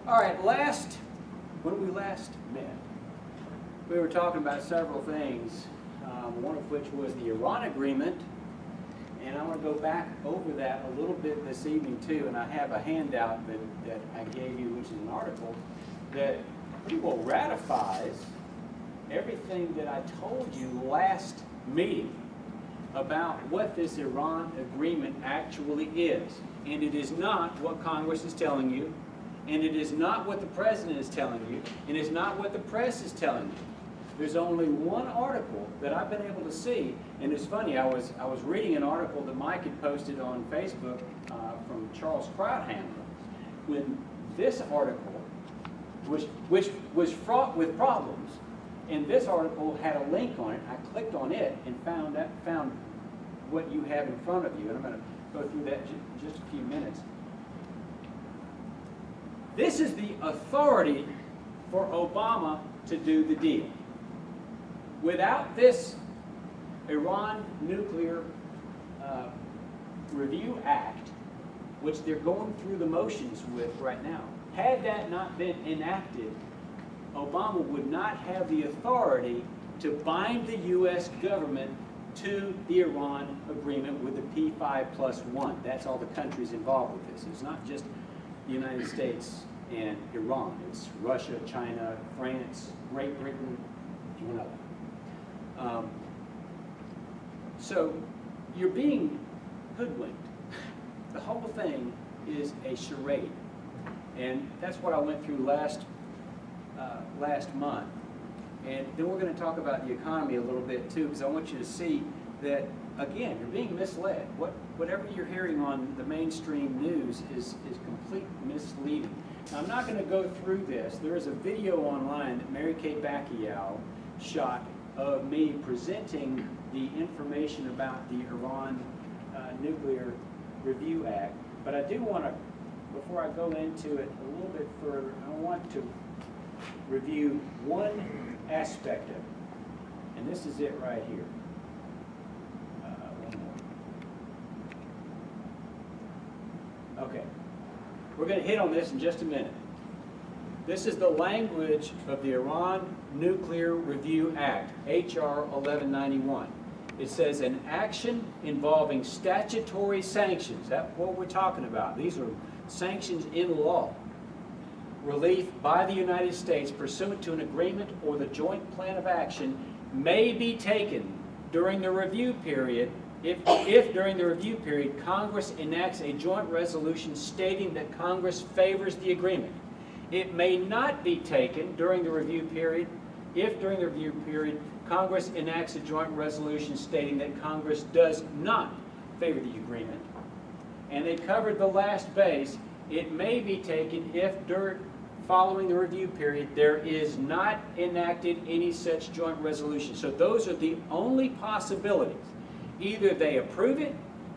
All right, when we last met, we were talking about several things, one of which was the Iran agreement, and I want to go back over that a little bit this evening too, and I have a handout that I gave you, which is an article that pretty well ratifies everything that I told you last meeting about what this Iran agreement actually is. And it is not what Congress is telling you, and it is not what the President is telling you, and it's not what the press is telling you. There's only one article that I've been able to see, and it's funny, I was reading an article that Mike had posted on Facebook from Charles Krauthammer, when this article, which was fraught with problems, and this article had a link on it. I clicked on it and found what you have in front of you, and I'm going to go through that in just a few minutes. This is the authority for Obama to do the deal. Without this Iran Nuclear Review Act, which they're going through the motions with right now, had that not been enacted, Obama would not have the authority to bind the U.S. government to the Iran agreement with the P5+1. That's all the countries involved with this. It's not just the United States and Iran. It's Russia, China, France, Great Britain, if you want to. So you're being hoodwinked. The whole thing is a charade. And that's what I went through last month. And then we're going to talk about the economy a little bit too, because I want you to see that, again, you're being misled. Whatever you're hearing on the mainstream news is complete misleading. Now, I'm not going to go through this. There is a video online that Mary Kay Bacquiao shot of me presenting the information about the Iran Nuclear Review Act. But I do want to, before I go into it a little bit further, I want to review one aspect of it. And this is it right here. One more. Okay. We're going to hit on this in just a minute. This is the language of the Iran Nuclear Review Act, H.R. 1191. It says an action involving statutory sanctions. That's what we're talking about. These are sanctions in law. Relief by the United States pursuant to an agreement or the joint plan of action may be taken during the review period if during the review period Congress enacts a joint resolution stating that Congress favors the agreement. It may not be taken during the review period if during the review period Congress enacts a joint resolution stating that Congress does not favor the agreement. And they covered the last base. It may be taken if following the review period there is not enacted any such joint resolution. So those are the only possibilities. Either they approve it,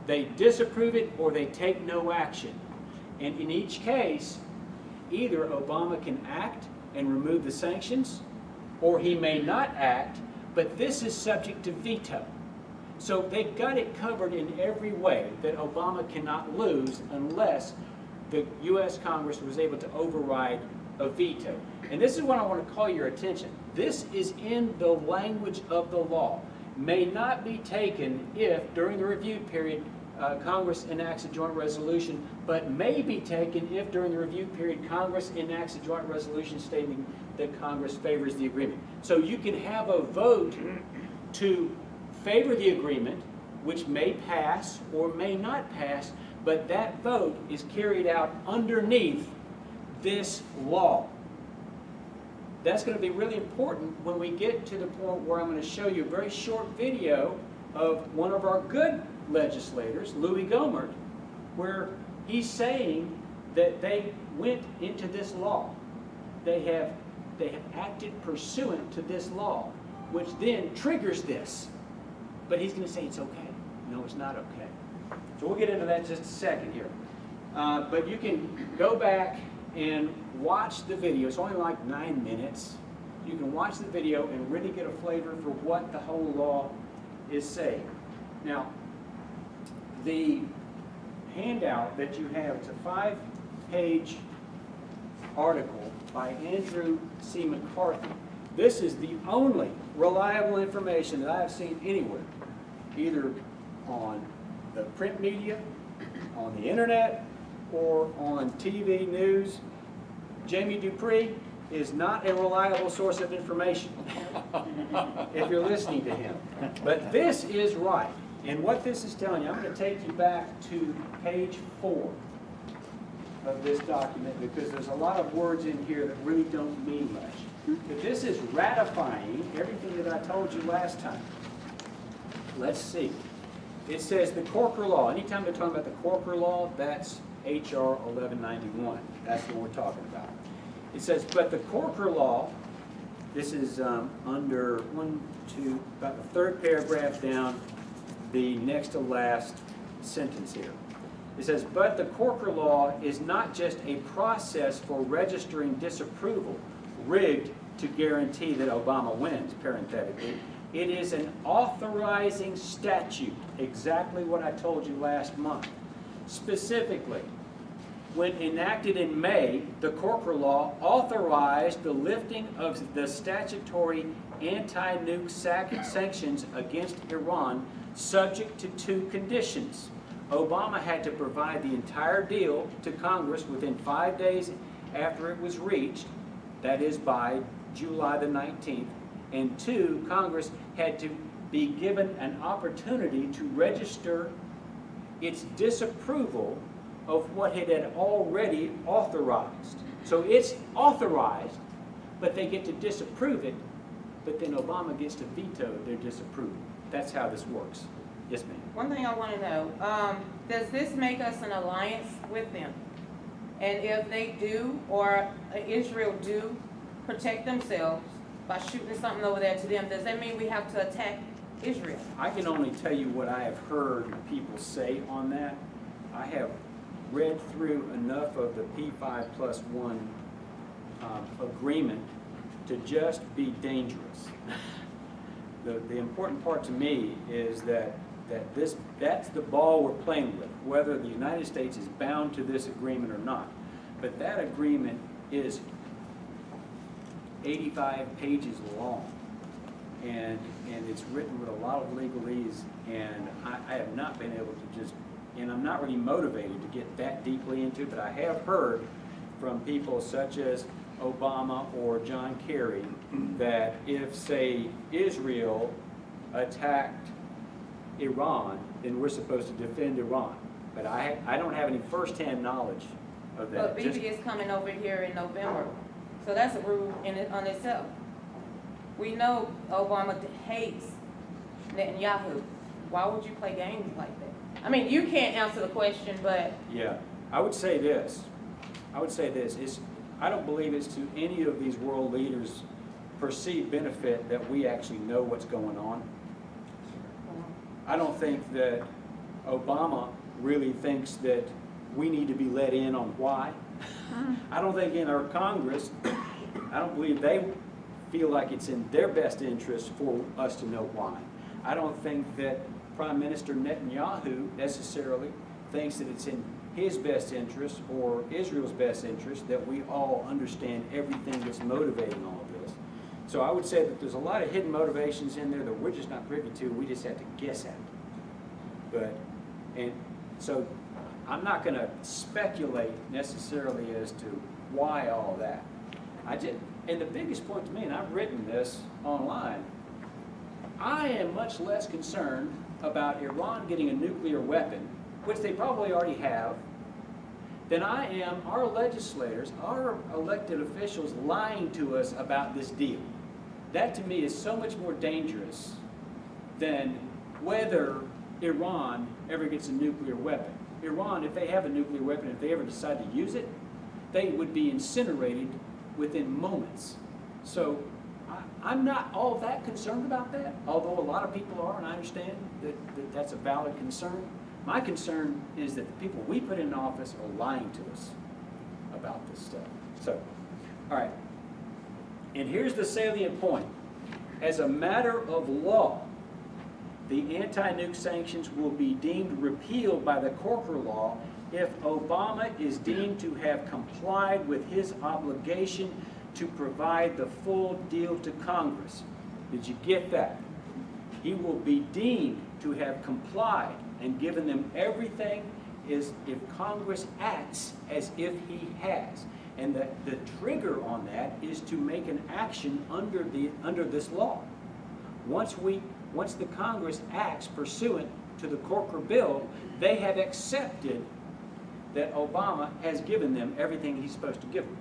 they disapprove it, or they take no action. And in each case, either Obama can act and remove the sanctions, or he may not act, but this is subject to veto. So they've got it covered in every way that Obama cannot lose unless the U.S. Congress was able to override a veto. And this is what I want to call your attention. This is in the language of the law. May not be taken if, during the review period, Congress enacts a joint resolution, but may be taken if, during the review period, Congress enacts a joint resolution stating that Congress favors the agreement. So you can have a vote to favor the agreement, which may pass or may not pass, but that vote is carried out underneath this law. That's going to be really important when we get to the point where I'm going to show you a very short video of one of our good legislators, Louis Gohmert, where he's saying that they went into this law. They have acted pursuant to this law, which then triggers this. But he's going to say it's okay. No, it's not okay. So we'll get into that in just a second here. But you can go back and watch the video. It's only like 9 minutes. You can watch the video and really get a flavor for what the whole law is saying. Now, the handout that you have, it's a 5-page article by Andrew C. McCarthy. This is the only reliable information that I have seen anywhere, either on the print media, on the internet, or on TV news. Jamie Dupree is not a reliable source of information if you're listening to him. But this is right. And what this is telling you, I'm going to take you back to page 4 of this document, because there's a lot of words in here that really don't mean much. But this is ratifying everything that I told you last time. Let's see. It says the Corker Law. Anytime they're talking about the Corker Law, that's H.R. 1191. That's what we're talking about. It says, but the Corker Law, this is under about the third paragraph down, the next to last sentence here. It says, but the Corker Law is not just a process for registering disapproval, rigged to guarantee that Obama wins, parenthetically. It is an authorizing statute, exactly what I told you last month. Specifically, when enacted in May, the Corker Law authorized the lifting of the statutory anti-nuke sanctions against Iran, subject to 2 conditions. Obama had to provide the entire deal to Congress within 5 days after it was reached, that is by July the 19th, and 2, Congress had to be given an opportunity to register its disapproval of what it had already authorized. So it's authorized, but they get to disapprove it, but then Obama gets to veto their disapproval. That's how this works. Yes, ma'am. One thing I want to know, does this make us an alliance with them? And if they do, or Israel do, protect themselves by shooting something over there to them, does that mean we have to attack Israel? I can only tell you what I have heard people say on that. I have read through enough of the P5+1 agreement to just be dangerous. The important part to me is that's the ball we're playing with, whether the United States is bound to this agreement or not. But that agreement is 85 pages long, and it's written with a lot of legalese, and I have not been able to just, and I'm not really motivated to get that deeply into it, but I have heard from people such as Obama or John Kerry that if, say, Israel attacked Iran, then we're supposed to defend Iran. But I don't have any first-hand knowledge of that. But Bibi is coming over here in November, so that's a rule on itself. We know Obama hates Netanyahu. Why would you play games like that? I mean, you can't answer the question, but... Yeah, I would say this. I don't believe it's to any of these world leaders' perceived benefit that we actually know what's going on. I don't think that Obama really thinks that we need to be let in on why. I don't think in our Congress, I don't believe they feel like it's in their best interest for us to know why. I don't think that Prime Minister Netanyahu necessarily thinks that it's in his best interest or Israel's best interest that we all understand everything that's motivating all of this. So I would say that there's a lot of hidden motivations in there that we're just not privy to. We just have to guess at. And so I'm not going to speculate necessarily as to why all that. And the biggest point to me, and I've written this online, I am much less concerned about Iran getting a nuclear weapon, which they probably already have, than I am our legislators, our elected officials lying to us about this deal. That to me is so much more dangerous than whether Iran ever gets a nuclear weapon. Iran, if they have a nuclear weapon, if they ever decide to use it, they would be incinerated within moments. So I'm not all that concerned about that, although a lot of people are, and I understand that that's a valid concern. My concern is that the people we put in office are lying to us about this stuff. So, all right. And here's the salient point. As a matter of law, the anti-nuke sanctions will be deemed repealed by the Corker Law if Obama is deemed to have complied with his obligation to provide the full deal to Congress. Did you get that? He will be deemed to have complied and given them everything is if Congress acts as if he has. And the trigger on that is to make an action under this law. Once the Congress acts pursuant to the Corker bill, they have accepted that Obama has given them everything he's supposed to give them.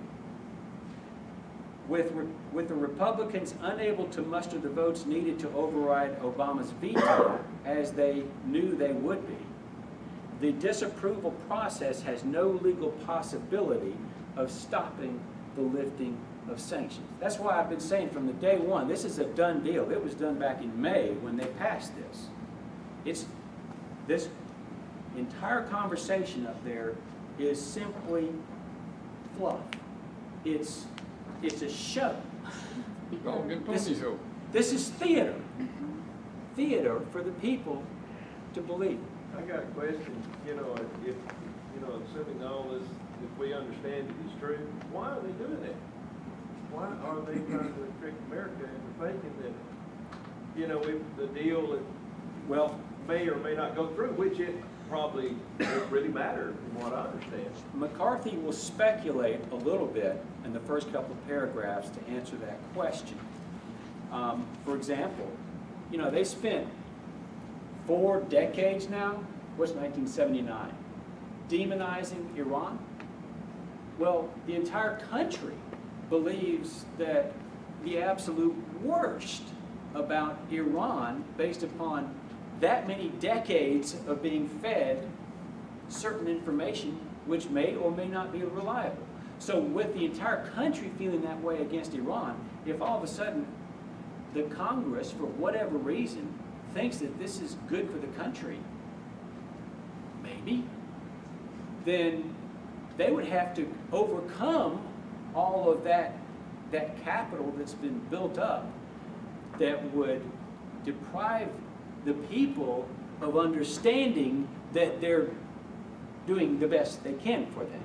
With the Republicans unable to muster the votes needed to override Obama's veto, as they knew they would be, the disapproval process has no legal possibility of stopping the lifting of sanctions. That's why I've been saying from the day one, this is a done deal. It was done back in May when they passed this. This entire conversation up there is simply fluff. It's a show. This is theater. Theater for the people to believe. I got a question, if, assuming all this, if we understand it is true, why are they doing that? Why are they trying to trick America into thinking that, if the deal may or may not go through, which it probably doesn't really matter from what I understand. McCarthy will speculate a little bit in the first couple of paragraphs to answer that question. For example, they spent 4 decades now, what's 1979, demonizing Iran. Well, the entire country believes that the absolute worst about Iran, based upon that many decades of being fed certain information which may or may not be reliable. So with the entire country feeling that way against Iran, if all of a sudden the Congress, for whatever reason, thinks that this is good for the country, maybe, then they would have to overcome all of that capital that's been built up that would deprive the people of understanding that they're doing the best they can for them.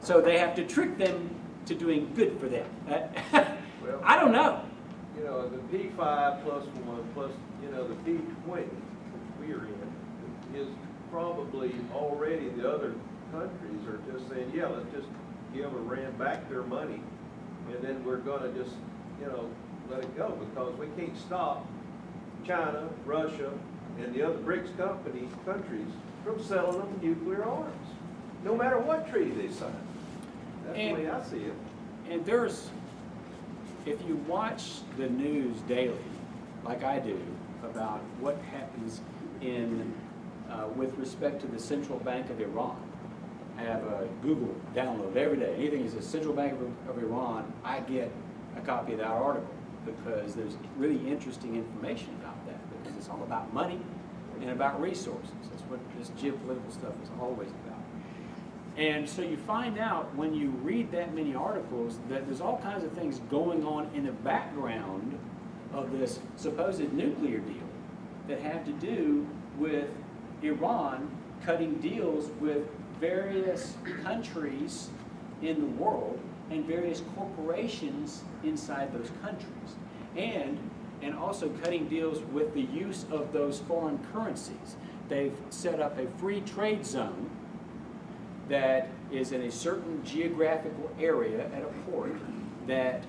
So they have to trick them to doing good for them. Well, I don't know. The P5 plus 1 plus, the P20 we're in is probably already the other countries are just saying, yeah, let's just give Iran back their money and then we're going to just, let it go because we can't stop China, Russia, and the other BRICS countries from selling them nuclear arms, no matter what treaty they sign. That's the way I see it. And if you watch the news daily, like I do, about what happens with respect to the Central Bank of Iran, I have a Google download every day. Anything is a Central Bank of Iran, I get a copy of that article because there's really interesting information about that because it's all about money and about resources. That's what this geopolitical stuff is always about. And so you find out when you read that many articles that there's all kinds of things going on in the background of this supposed nuclear deal that have to do with Iran cutting deals with various countries in the world and various corporations inside those countries. And also cutting deals with the use of those foreign currencies. They've set up a free trade zone that is in a certain geographical area at a port that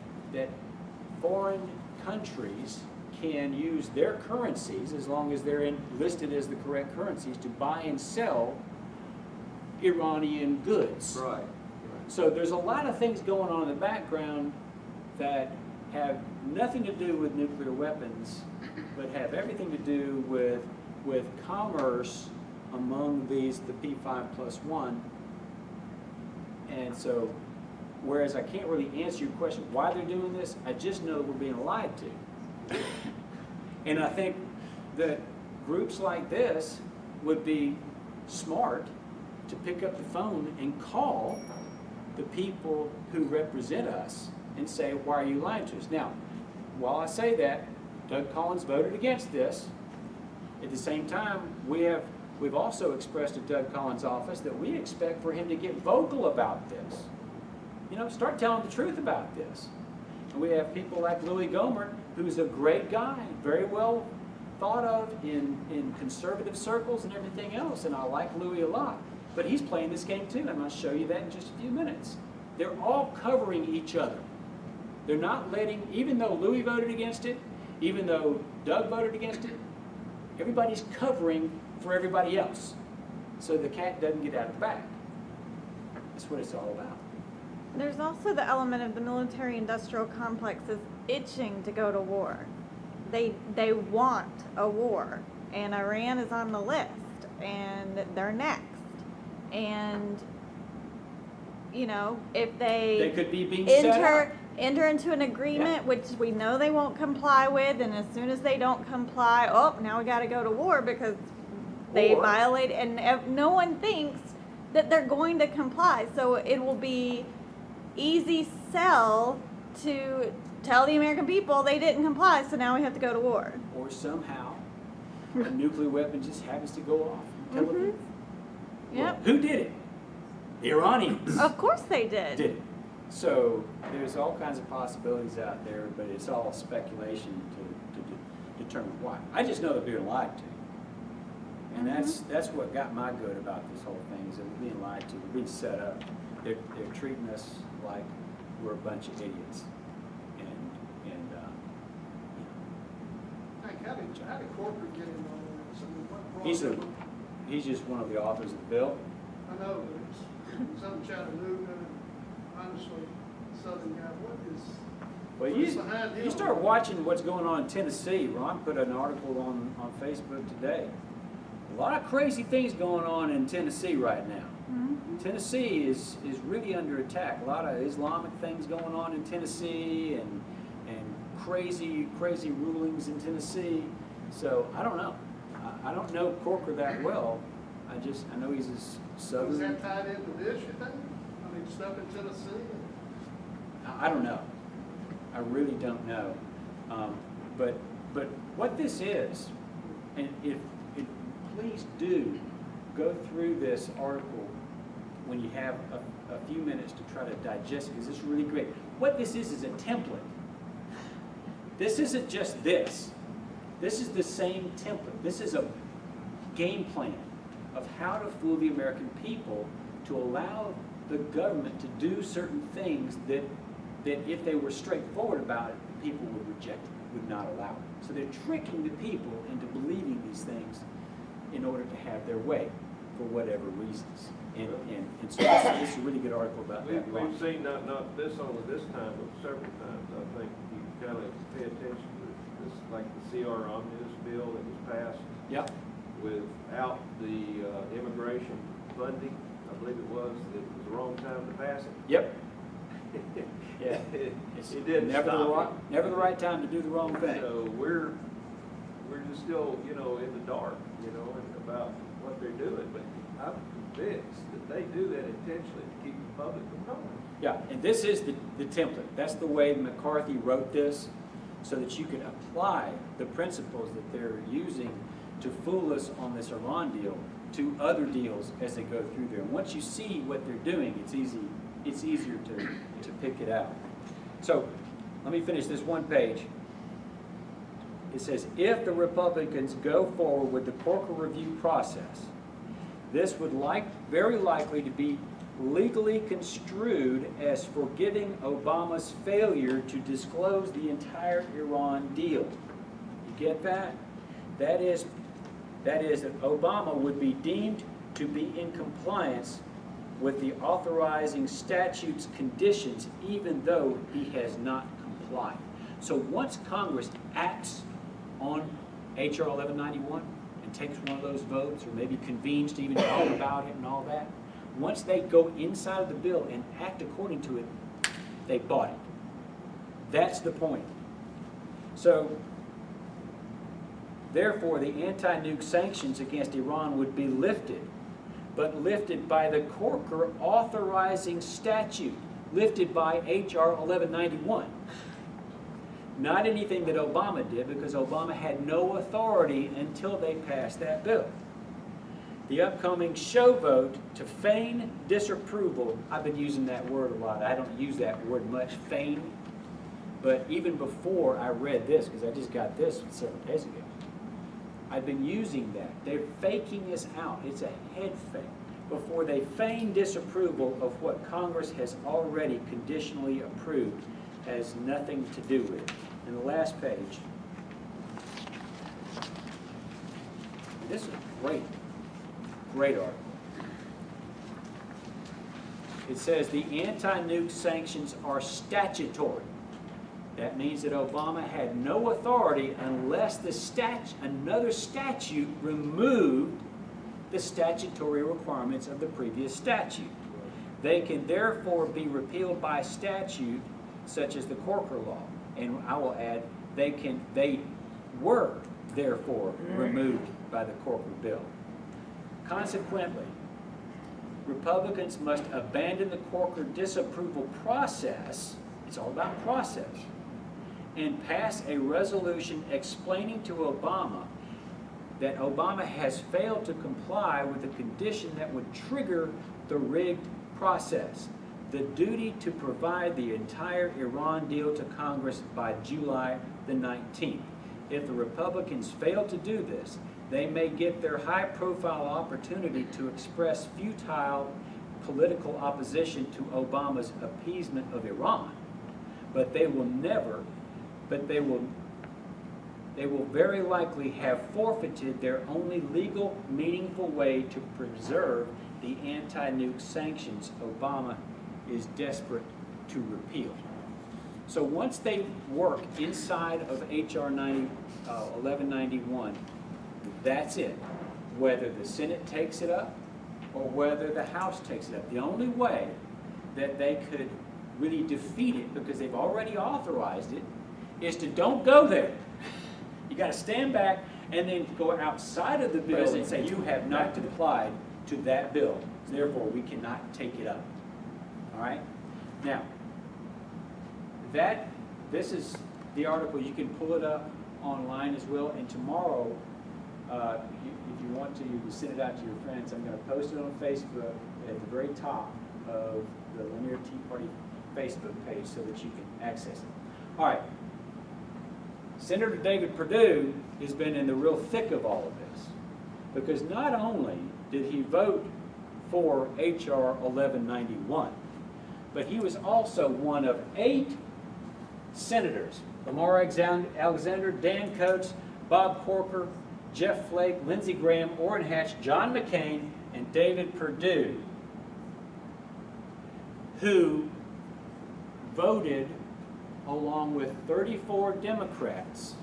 foreign countries can use their currencies as long as they're listed as the correct currencies to buy and sell Iranian goods. Right. So there's a lot of things going on in the background that have nothing to do with nuclear weapons, but have everything to do with commerce among the P5+1. And so, whereas I can't really answer your question why they're doing this, I just know we're being lied to. And I think that groups like this would be smart to pick up the phone and call the people who represent us and say, why are you lying to us? Now, while I say that, Doug Collins voted against this, At the same time, we've also expressed to Doug Collins' office that we expect for him to get vocal about this. You know, start telling the truth about this. And we have people like Louis Gohmert, who's a great guy, very well thought of in conservative circles and everything else, and I like Louis a lot. But he's playing this game too, and I'm going to show you that in just a few minutes. They're all covering each other. They're not letting, even though Louis voted against it, even though Doug voted against it, everybody's covering for everybody else, so the cat doesn't get out of the bag. That's what it's all about. There's also the element of the military-industrial complex is itching to go to war. They want a war, and Iran is on the list, and they're next. And, you know, if They could be being set up. enter into an agreement, Yeah. which we know they won't comply with, and as soon as they don't comply, oh, now we got to go to war because they Or- violate, and no one thinks that they're going to comply. So it will be easy sell to tell the American people they didn't comply, so now we have to go to war. Or somehow a nuclear weapon just happens to go off in Tel Aviv. Yep. Well, who did it? The Iranians Of course they did. did it. So there's all kinds of possibilities out there, but it's all speculation to determine why. I just know they're being lied to. And that's what got my good about this whole thing, is that we're being lied to, we're being set up. They're treating us like we're a bunch of idiots. And Hank, how did corporate get involved in this? I mean, what brought them? he's just one of the authors of the bill. I know, but it's some Chattanooga, and honestly, Southern guy, what is behind him? You start watching what's going on in Tennessee. Ron put an article on Facebook today. A lot of crazy things going on in Tennessee right now. Tennessee is really under attack. A lot of Islamic things going on in Tennessee and crazy rulings in Tennessee. So I don't know. I don't know Corker that well. I know he's a Was southern. that tied into this, you think? I mean, stuff in Tennessee? I don't know. I really don't know. But what this is, and if please do go through this article when you have a few minutes to try to digest it, because it's really great. What this is a template. This isn't just this. This is the same template. This is a game plan of how to fool the American people to allow the government to do certain things that if they were straightforward about it, people would reject it, would not allow it. So they're tricking the people into believing these things in order to have their way for whatever reasons. And so this is a really good article about that. We've seen not this only this time, but several times. I think you kind of pay attention to this, like the CR Omnibus bill that was passed Yep. without the immigration funding. I believe it was the wrong time to pass it. Yep. Yeah. It didn't never stop never the right time to do the wrong thing. So we're just still, in the dark, about what they're doing. But I'm convinced that they do that intentionally to keep the public from knowing. Yeah, and this is the template. That's the way McCarthy wrote this, so that you can apply the principles that they're using to fool us on this Iran deal to other deals as they go through there. And once you see what they're doing, it's easier to pick it out. So let me finish this one page. It says, if the Republicans go forward with the Corker review process, this would very likely to be legally construed as forgiving Obama's failure to disclose the entire Iran deal. You get that? That is that Obama would be deemed to be in compliance with the authorizing statute's conditions, even though he has not complied. So once Congress acts on H.R. 1191 and takes one of those votes, or maybe convenes to even talk about it and all that, once they go inside of the bill and act according to it, they bought it. That's the point. So, therefore, the anti-nuke sanctions against Iran would be lifted, but lifted by the Corker authorizing statute, lifted by H.R. 1191. Not anything that Obama did, because Obama had no authority until they passed that bill. The upcoming show vote to feign disapproval, I've been using that word a lot. I don't use that word much, feign. But even before I read this, because I just got this several days ago, I've been using that. They're faking this out. It's a head fake. Before they feign disapproval of what Congress has already conditionally approved, has nothing to do with it. And the last page. This is great. Great article. It says the anti-nuke sanctions are statutory. That means that Obama had no authority unless another statute removed the statutory requirements of the previous statute. They can therefore be repealed by statute, such as the Corker Law. And I will add, they were therefore removed by the Corker Bill. Consequently, Republicans must abandon the Corker disapproval process, it's all about process, and pass a resolution explaining to Obama that Obama has failed to comply with a condition that would trigger the rigged process, the duty to provide the entire Iran deal to Congress by July the 19th. If the Republicans fail to do this, they may get their high-profile opportunity to express futile political opposition to Obama's appeasement of Iran, but they will very likely have forfeited their only legal, meaningful way to preserve the anti-nuke sanctions Obama is desperate to repeal. So once they work inside of H.R. 1191, that's it. Whether the Senate takes it up or whether the House takes it up. The only way that they could really defeat it, because they've already authorized it, is to don't go there. You got to stand back and then go outside of the bill and say, you have not complied to that bill, therefore we cannot take it up. All right? Now, this is the article. You can pull it up online as well, and tomorrow, if you want to, you can send it out to your friends. I'm going to post it on Facebook at the very top of the Lanier Tea Party Facebook page so that you can access it. All right. Senator David Perdue has been in the real thick of all of this, because not only did he vote for H.R. 1191, but he was also one of 8 senators, Lamar Alexander, Dan Coates, Bob Corker, Jeff Flake, Lindsey Graham, Orrin Hatch, John McCain, and David Perdue, who voted along with 34 Democrats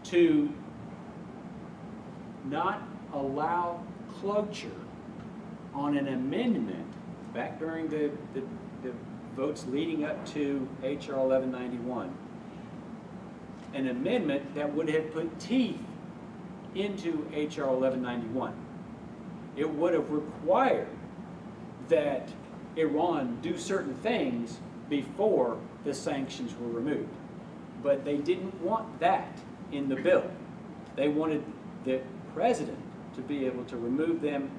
to not allow cloture on an amendment back during the votes leading up to H.R. 1191, an amendment that would have put teeth into H.R. 1191. It would have required that Iran do certain things before the sanctions were removed. But they didn't want that in the bill. They wanted the president to be able to remove them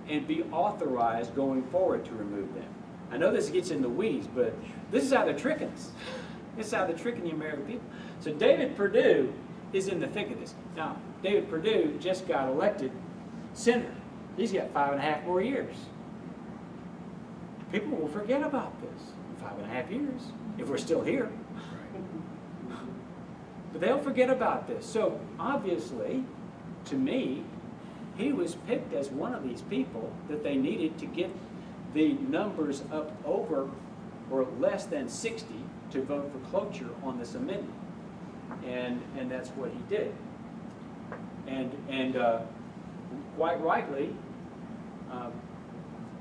and be authorized going forward to remove them. I know this gets in the weeds, but this is how they're tricking us. This is how they're tricking the American people. So David Perdue is in the thick of this. Now, David Perdue just got elected senator. He's got 5.5 more years. People will forget about this in 5.5 years, if we're still here. But they'll forget about this. So obviously, to me, he was picked as one of these people that they needed to get the numbers up over or less than 60 to vote for cloture on this amendment. And that's what he did. And quite rightly,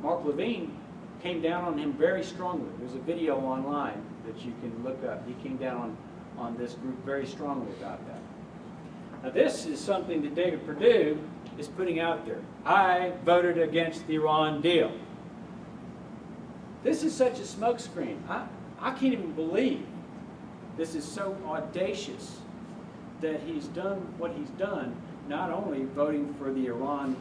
Mark Levine came down on him very strongly. There's a video online that you can look up. He came down on this group very strongly about that. Now this is something that David Perdue is putting out there. I voted against the Iran deal. This is such a smokescreen. I can't even believe This is so audacious that he's done what he's done, not only voting for the Iran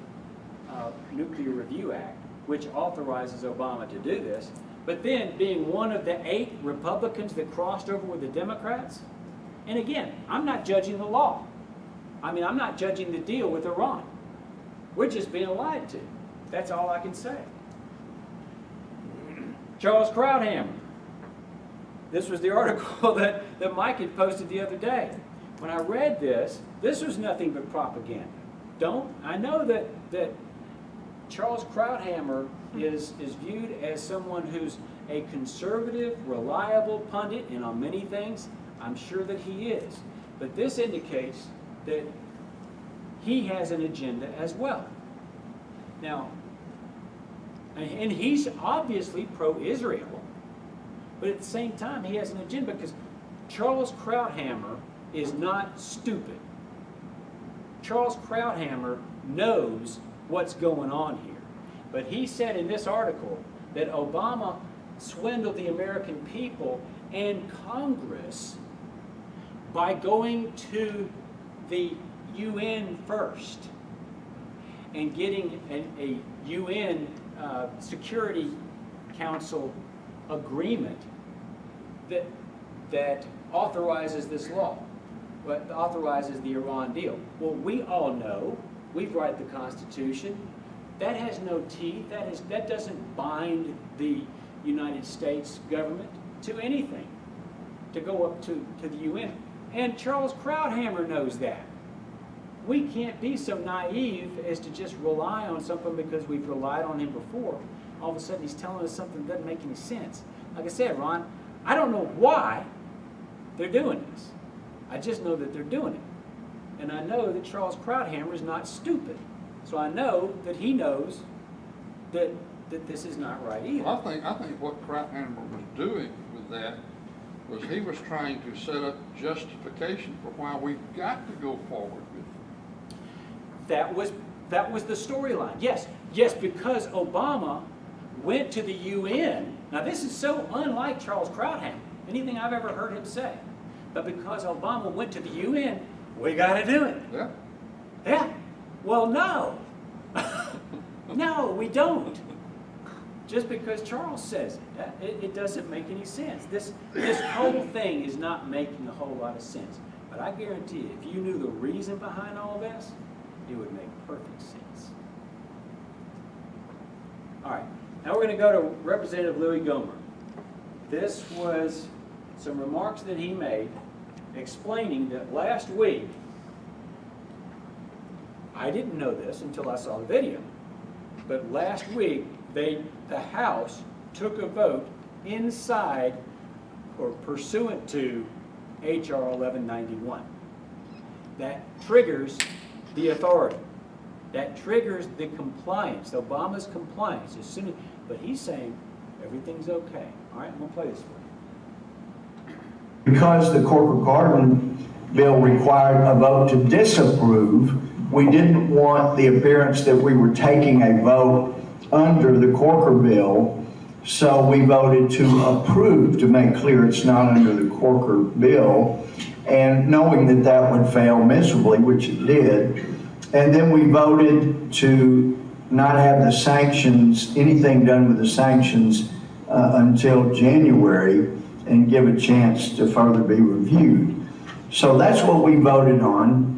Nuclear Review Act, which authorizes Obama to do this, but then being one of the 8 Republicans that crossed over with the Democrats. And again, I'm not judging the law. I mean, I'm not judging the deal with Iran. We're just being lied to. That's all I can say. Charles Krauthammer. This was the article that Mike had posted the other day. When I read this was nothing but propaganda. I know that Charles Krauthammer is viewed as someone who's a conservative, reliable pundit, and on many things, I'm sure that he is. But this indicates that he has an agenda as well. Now, and he's obviously pro-Israel, but at the same time, he has an agenda because Charles Krauthammer is not stupid. Charles Krauthammer knows what's going on here. But he said in this article that Obama swindled the American people and Congress by going to the UN first and getting a UN Security Council agreement that authorizes this law, but authorizes the Iran deal. Well, we all know, we've read the Constitution, that has no teeth, that doesn't bind the United States government to anything, to go up to the UN. And Charles Krauthammer knows that. We can't be so naive as to just rely on something because we've relied on him before. All of a sudden he's telling us something that doesn't make any sense. Like I said, Ron, I don't know why they're doing this. I just know that they're doing it. And I know that Charles Krauthammer is not stupid. So I know that he knows that this is not right either. Well, I think what Krauthammer was doing with that was he was trying to set up justification for why we've got to go forward with it. That was the storyline. Yes, because Obama went to the UN. Now this is so unlike Charles Krauthammer, anything I've ever heard him say. But because Obama went to the UN, we got to do it. Yeah. Yeah. Well, no. No, we don't. Just because Charles says it, it doesn't make any sense. This whole thing is not making a whole lot of sense. But I guarantee you, if you knew the reason behind all this, it would make perfect sense. All right, now we're going to go to Representative Louis Gohmert. This was some remarks that he made explaining that last week, I didn't know this until I saw the video, but last week the House took a vote inside or pursuant to H.R. 1191. That triggers the authority. That triggers the compliance, Obama's compliance. But he's saying everything's okay. All right, I'm going to play this for you. Because the Corker-Cardin bill required a vote to disapprove, we didn't want the appearance that we were taking a vote under the Corker bill, so we voted to approve, to make clear it's not under the Corker bill, and knowing that that would fail miserably, which it did. And then we voted to not have the sanctions, anything done with the sanctions until January, and give a chance to further be reviewed. So that's what we voted on.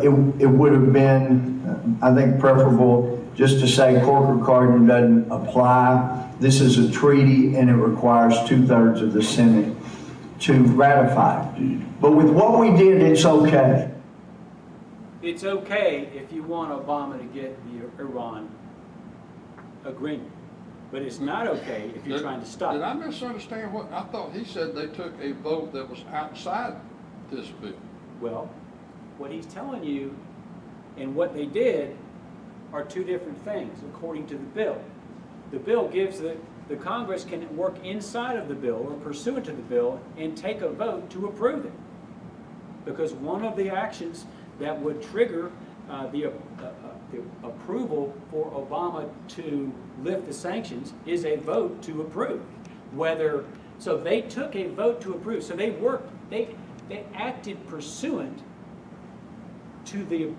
It would have been, I think, preferable just to say Corker-Cardin doesn't apply. This is a treaty and it requires 2/3 of the Senate to ratify it. But with what we did, it's okay. It's okay if you want Obama to get the Iran agreement, but it's not okay if you're trying to stop Did it. I misunderstand what, I thought he said they took a vote that was outside this bill. Well, what he's telling you and what they did are two different things according to the bill. The bill gives the Congress can work inside of the bill or pursuant to the bill and take a vote to approve it. Because one of the actions that would trigger the approval for Obama to lift the sanctions is a vote to approve. So they took a vote to approve. So they worked they acted pursuant to the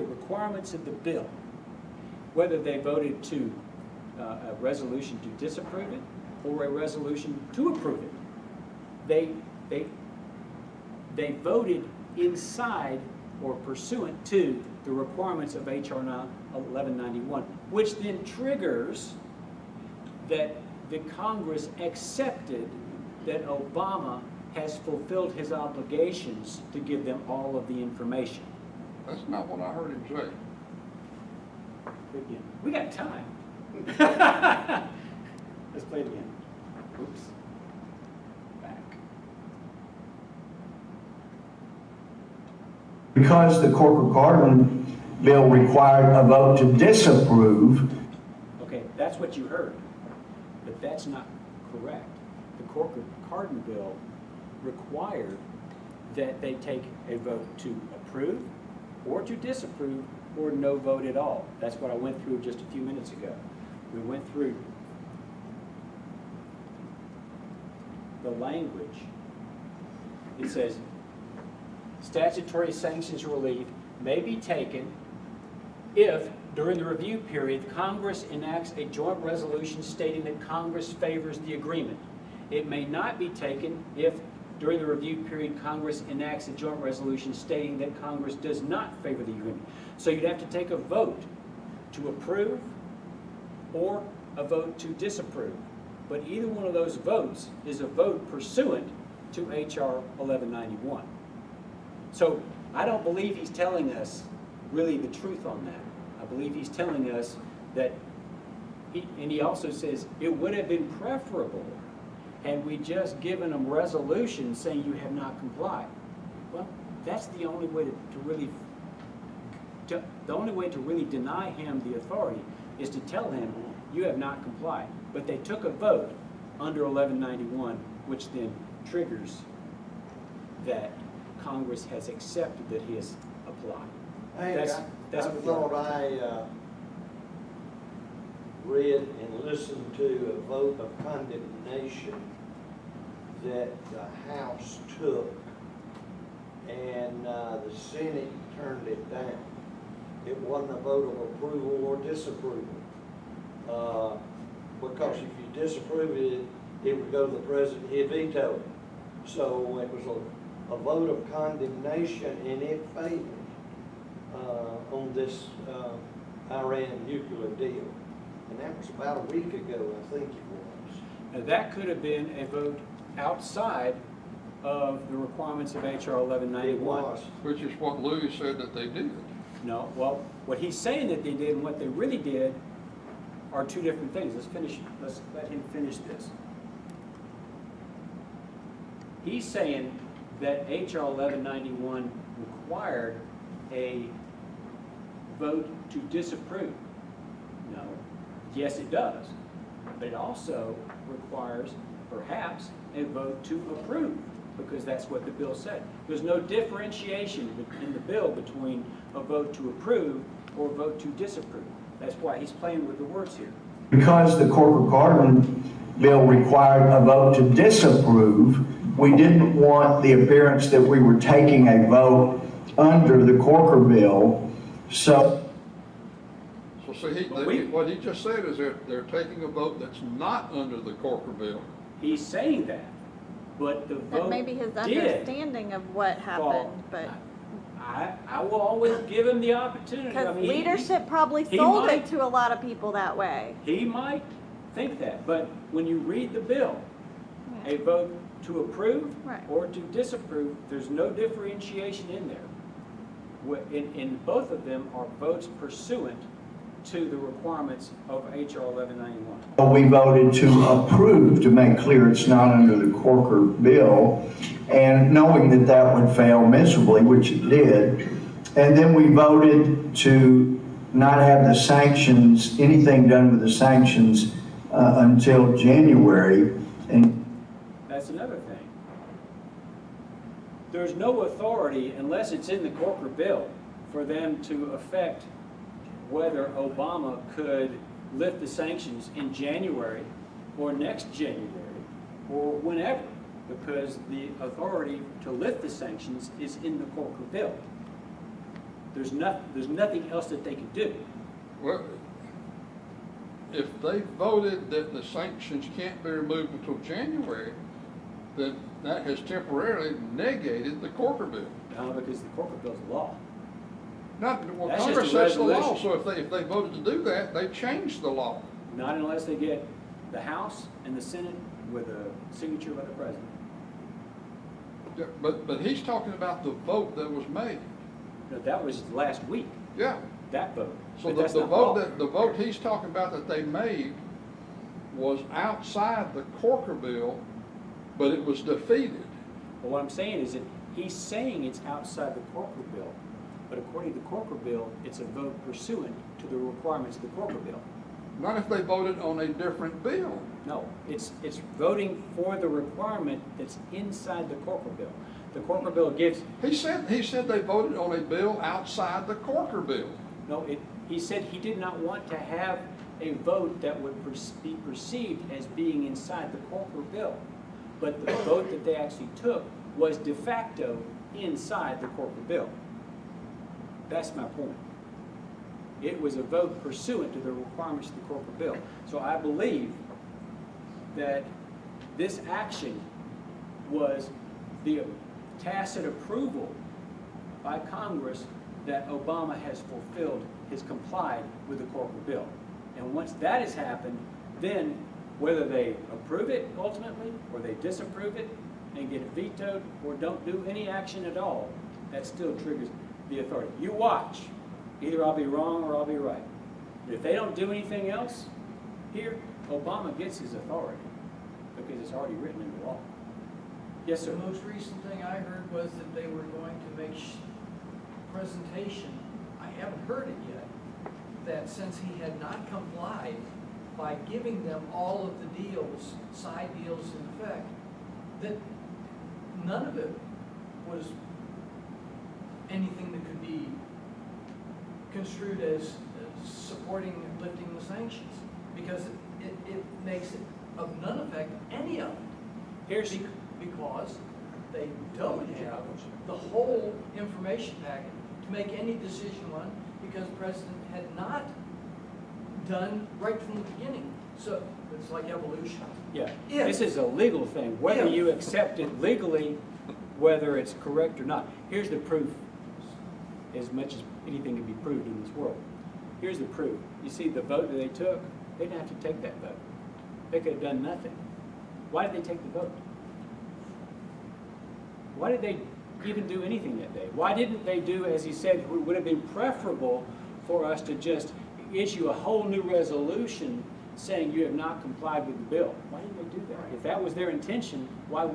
requirements of the bill. Whether they voted to a resolution to disapprove it or a resolution to approve it, they voted inside or pursuant to the requirements of H.R. 1191, which then triggers that the Congress accepted that Obama has fulfilled his obligations to give them all of the information. That's not what I heard him say. Again, we got time. Let's play it again. Oops. Back. Because the Corker-Cardin bill required a vote to disapprove, Okay, that's what you heard, but that's not correct. The Corker-Cardin bill required that they take a vote to approve or to disapprove or no vote at all. That's what I went through just a few minutes ago. We went through the language. It says, statutory sanctions relief may be taken if, during the review period, Congress enacts a joint resolution stating that Congress favors the agreement. It may not be taken if, during the review period, Congress enacts a joint resolution stating that Congress does not favor the agreement. So you'd have to take a vote to approve or a vote to disapprove. But either one of those votes is a vote pursuant to H.R. 1191. So I don't believe he's telling us really the truth on that. I believe he's telling us that, and he also says, it would have been preferable had we just given them resolution saying you have not complied. Well, that's the only way the only way to really deny him the authority is to tell him you have not complied. But they took a vote under 1191, which then triggers that Congress has accepted that he has applied. That's I what thought I read and listened to a vote of condemnation that the House took, and the Senate turned it down. It wasn't a vote of approval or disapproval. Because if you disapprove it, it would go to the president, he'd veto it. So it was a vote of condemnation, and it failed on this Iran nuclear deal. And that was about a week ago, I think it was. Now that could have been a vote outside of the requirements of H.R. 1191. It was. Which is what Louis said that they did. No, well, what he's saying that they did and what they really did are two different things. Let's let him finish this. He's saying that H.R. 1191 required a vote to disapprove. No. Yes, it does. But it also requires, perhaps, a vote to approve, because that's what the bill said. There's no differentiation in the bill between a vote to approve or a vote to disapprove. That's why he's playing with the words here. because the Corker-Cardin bill required a vote to disapprove, we didn't want the appearance that we were taking a vote under the Corker bill. So See, what he just said is they're taking a vote that's not under the Corker bill. He's saying that, but the vote That may be his did. understanding of what happened, but, I will always give him the opportunity. I because mean, leadership probably he sold might- it to a lot of people that way. He might think that, but when you read the bill, a vote to approve Right. or to disapprove, there's no differentiation in there. In both of them are votes pursuant to the requirements of H.R. 1191. we voted to approve, to make clear it's not under the Corker bill, and knowing that that would fail miserably, which it did. And then we voted to not have the sanctions, anything done with the sanctions until January. And That's another thing. There's no authority, unless it's in the Corker bill, for them to affect whether Obama could lift the sanctions in January or next January or whenever. because the authority to lift the sanctions is in the Corker bill. There's nothing else that they could do. Well, if they voted that the sanctions can't be removed until January, then that has temporarily negated the Corker bill. No, because the Corker bill's law. Not, well, That's just Congress a sets the law, resolution. so if they voted to do that, they changed the law. Not unless they get the House and the Senate with a signature by the president. Yeah, but he's talking about the vote that was made. No, that was last week, Yeah, that vote. so But the that's not law. the vote he's talking about that they made was outside the Corker bill, but it was defeated. But what I'm saying is that he's saying it's outside the Corker bill, but according to the Corker bill, it's a vote pursuant to the requirements of the Corker bill. Not if they voted on a different bill. No, it's voting for the requirement that's inside the Corker bill. The Corker bill gives, He said they voted on a bill outside the Corker bill. no, he said he did not want to have a vote that would be perceived as being inside the Corker bill. But the vote that they actually took was de facto inside the Corker bill. That's my point. It was a vote pursuant to the requirements of the Corker bill. So I believe that this action was the tacit approval by Congress that Obama has fulfilled, has complied with the Corker bill. And once that has happened, then whether they approve it ultimately, or they disapprove it and get it vetoed, or don't do any action at all, that still triggers the authority. You watch. Either I'll be wrong or I'll be right. If they don't do anything else here, Obama gets his authority because it's already written in the law. Yes, sir. The most recent thing I heard was that they were going to make presentation, I haven't heard it yet, that since he had not complied by giving them all of the deals, side deals in effect, that none of it was anything that could be construed as supporting lifting the sanctions, because it makes it of none effect, any of it. Here's, Because they don't have the whole information packet to make any decision on, because the president had not done right from the beginning. So it's like evolution. yeah, If- this is a legal thing, whether if- you accept it legally, whether it's correct or not. Here's the proof, as much as anything can be proved in this world. Here's the proof. You see the vote that they took, they didn't have to take that vote. They could have done nothing. Why did they take the vote? Why did they even do anything that day? Why didn't they do, as he said, it would have been preferable for us to just issue a whole new resolution saying you have not complied with the bill? Why didn't they do that? If that was their intention, why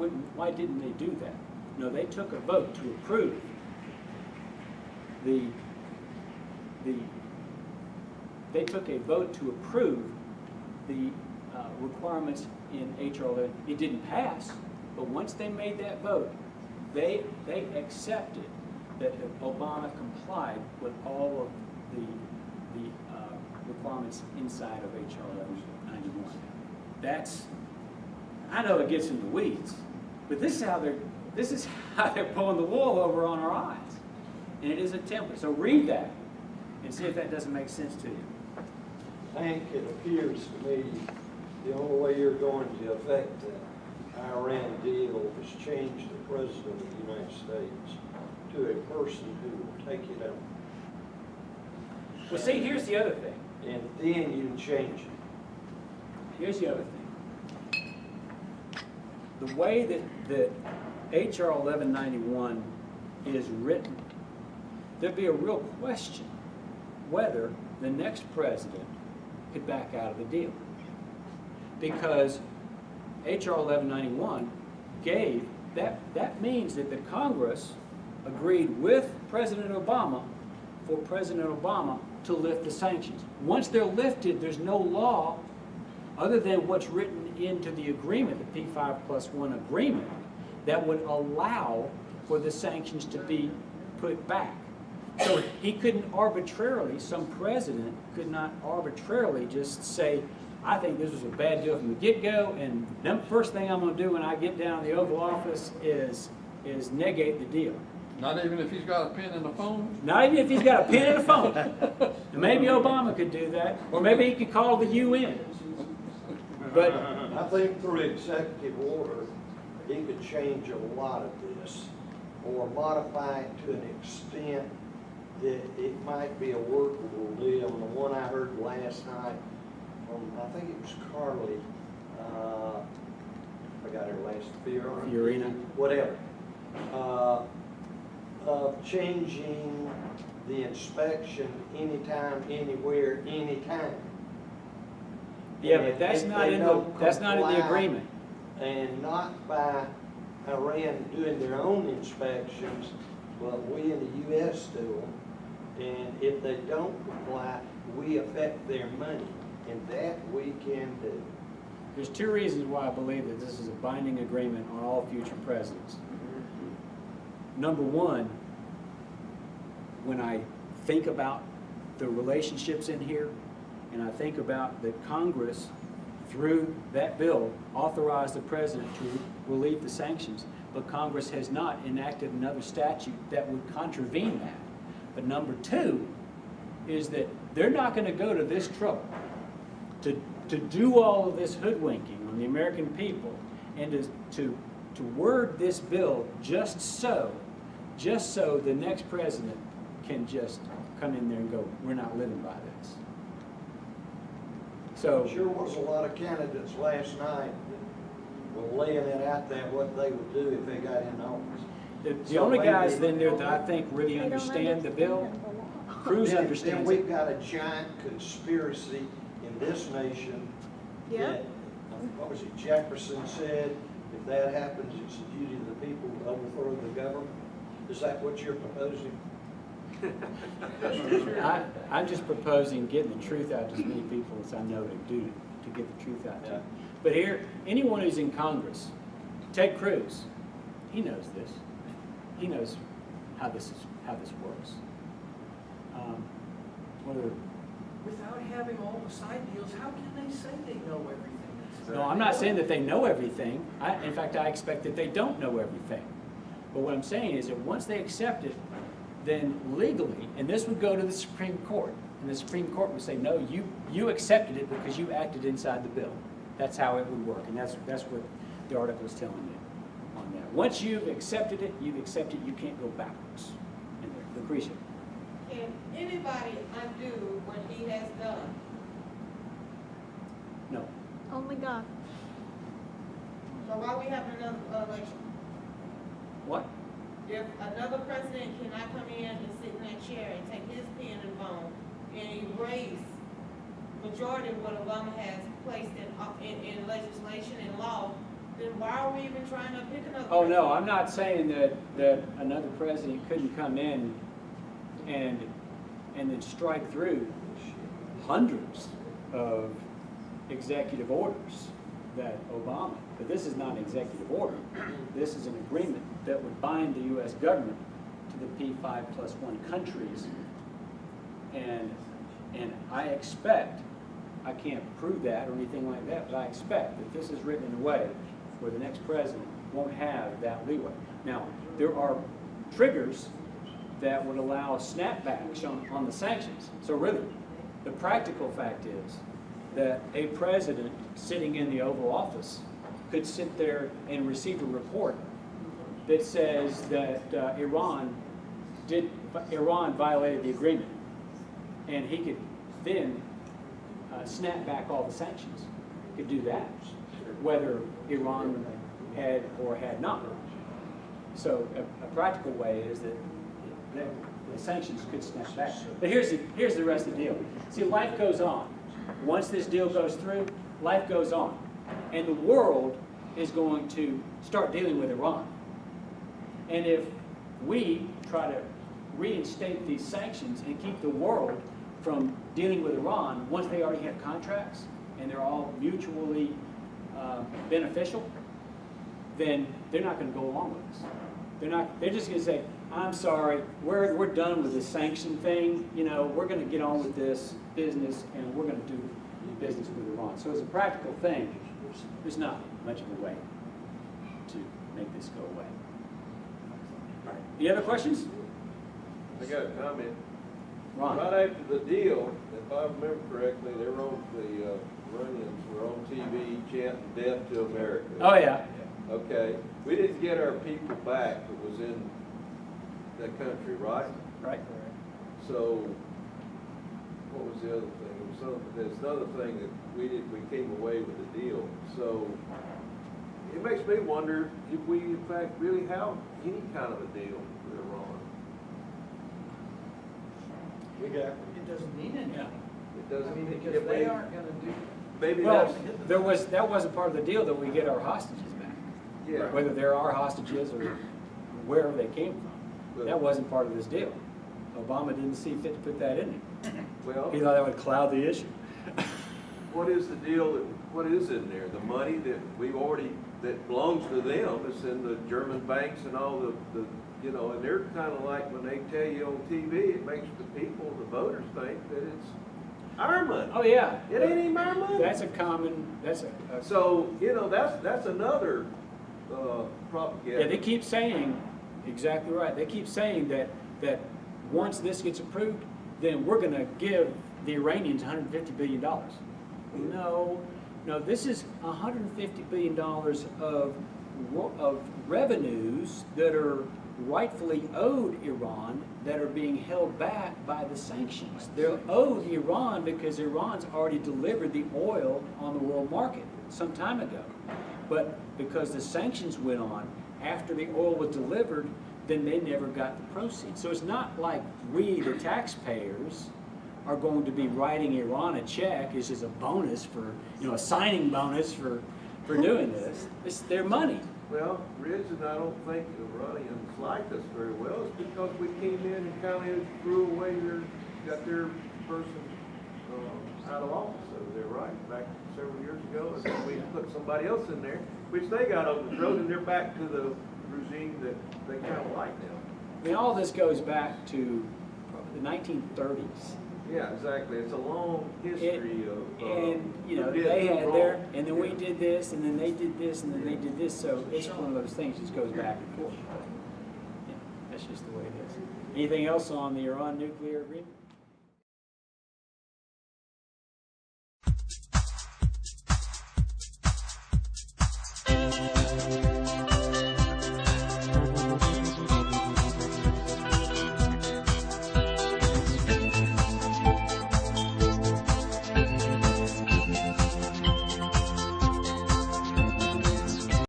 didn't they do that? No, they took a vote to approve they took a vote to approve the requirements in H.R. 11. It didn't pass, but once they made that vote, they accepted that Obama complied with all of the requirements inside of H.R. 1191. That's, I know it gets in the weeds, but this is how they're pulling the wool over on our eyes. And it is a template. So read that and see if that doesn't make sense to you. I think it appears to me the only way you're going to affect the Iran deal is change the President of the United States to a person who will take it out. Well, see, here's the other thing. And then you change it. Here's the other thing. The way that H.R. 1191 is written, there'd be a real question whether the next president could back out of the deal. Because H.R. 1191 gave, that means that the Congress agreed with President Obama for President Obama to lift the sanctions. Once they're lifted, there's no law other than what's written into the agreement, the P5+1 agreement, that would allow for the sanctions to be put back. So he couldn't arbitrarily, some president could not arbitrarily just say, I think this was a bad deal from the get-go, and the first thing I'm gonna do when I get down to the Oval Office is negate the deal. Not even if he's got a pen and a phone? Not even if he's got a pen and a phone. And maybe Obama could do that, or maybe he could call the UN. But I think through executive order, he could change a lot of this, or modify it to an extent that it might be a workable deal. And the one I heard last night from, I think it was Carly, I forgot her last, Fiorina. whatever, of changing the inspection anytime, anywhere, anytime. Yeah, but that's If not they in the, don't that's not in the comply, agreement. And not by Iran doing their own inspections, but we in the US do them. And if they don't comply, we affect their money, and that we can do. There's two reasons why I believe that this is a binding agreement on all future presidents. Number one, when I think about the relationships in here, and I think about that Congress, through that bill, authorized the president to relieve the sanctions, but Congress has not enacted another statute that would contravene that. But number two is that they're not going to go to this trouble to do all of this hoodwinking on the American people and to word this bill just so the next president can just come in there and go, we're not living by this. So, Sure was a lot of candidates last night that were laying it out there what they would do if they got in office. the So only maybe- guys in there that I think really They don't understand the bill, understand the law. Cruz Then understands we've it. got a giant conspiracy in this nation. Yeah. that, what was it, Jefferson said, if that happens, it's the duty of the people to overthrow the government. Is that what you're proposing? I'm just proposing getting the truth out to as many people as I know to do to get the truth out to. Yeah. But here, anyone who's in Congress, Ted Cruz, he knows this. He knows how this works. What are Without having all the side deals, how can they say they know everything? No, I'm not saying that they know everything. In fact, I expect that they don't know everything. But what I'm saying is that once they accept it, then legally, and this would go to the Supreme Court, and the Supreme Court would say, no, you accepted it because you acted inside the bill. That's how it would work, and that's what the article is telling you on that. Once you've accepted it, you can't go backwards in there. Lucretia. Can anybody undo what he has done? No. Only God. So why are we having another election? What? If another president cannot come in and sit in that chair and take his pen and bone and erase majority of what Obama has placed in legislation and law, then why are we even trying to pick another? Oh, no, president? I'm not saying that another president couldn't come in and then strike through hundreds of executive orders that Obama, but this is not an executive order. This is an agreement that would bind the U.S. government to the P5+1 countries. And I expect, I can't prove that or anything like that, but I expect that this is written in a way where the next president won't have that leeway. Now, there are triggers that would allow snapbacks on the sanctions. So really, the practical fact is that a president sitting in the Oval Office could sit there and receive a report that says that Iran violated the agreement, and he could then snap back all the sanctions. He could do that, whether Iran had or had not. So a practical way is that the sanctions could snap back. But here's the rest of the deal. See, life goes on. Once this deal goes through, life goes on. And the world is going to start dealing with Iran. And if we try to reinstate these sanctions and keep the world from dealing with Iran, once they already have contracts and they're all mutually beneficial, then they're not going to go along with us. They're just going to say, I'm sorry, we're done with this sanction thing. You know, we're gonna get on with this business and we're gonna do business with Iran. So as a practical thing, there's not much of a way to make this go away. All right. Any other questions? I got a comment. Ron? Right after the deal, if I remember correctly, they wrote the Iranians were on TV chanting death to America. Oh, yeah. Okay, we didn't get our people back that was in that country, right? Right. So, what was the other thing? There's another thing that we came away with the deal. So, it makes me wonder if we in fact really have any kind of a deal with Iran. We got, It doesn't mean anything. Yeah. It doesn't. I mean, if because they we- aren't gonna do, Maybe Well, that's, that wasn't part of the deal that we get our hostages back. yeah. Whether they're our hostages or wherever they came from. That wasn't part of this deal. Obama didn't see fit to put that in there. Well, He thought that would cloud the issue. what is the deal what is in there? The money that we've already, that belongs to them, it's in the German banks and all the you know, and they're kind of like when they tell you on TV, it makes the people, the voters think that it's our money. Oh, yeah. It ain't even our money. That's a So, you know, that's another propaganda. yeah, they keep saying, exactly right, they keep saying that once this gets approved, then we're gonna give the Iranians $150 billion. No, this is $150 billion of revenues that are rightfully owed Iran that are being held back by the sanctions. They're owed Iran because Iran's already delivered the oil on the world market some time ago. But because the sanctions went on after the oil was delivered, then they never got the proceeds. So it's not like we, the taxpayers, are going to be writing Iran a check. It's just a bonus for, a signing bonus for doing this. It's their money. Well, Rich, and I don't think the Iranians liked us very well. It's because we came in and kind of threw away got their person out of office over there, right? Back several years ago, and then we put somebody else in there, which they got overthrown, and they're back to the regime that they kind of like now. I mean, all this goes back to the 1930s. Yeah, exactly. It's a long history of. And, getting they had wrong. their, and then we did this, and then they did this, and then they did this, so it's one of those things that just goes back and forth. Yeah, that's just the way it is. Anything else on the Iran nuclear agreement?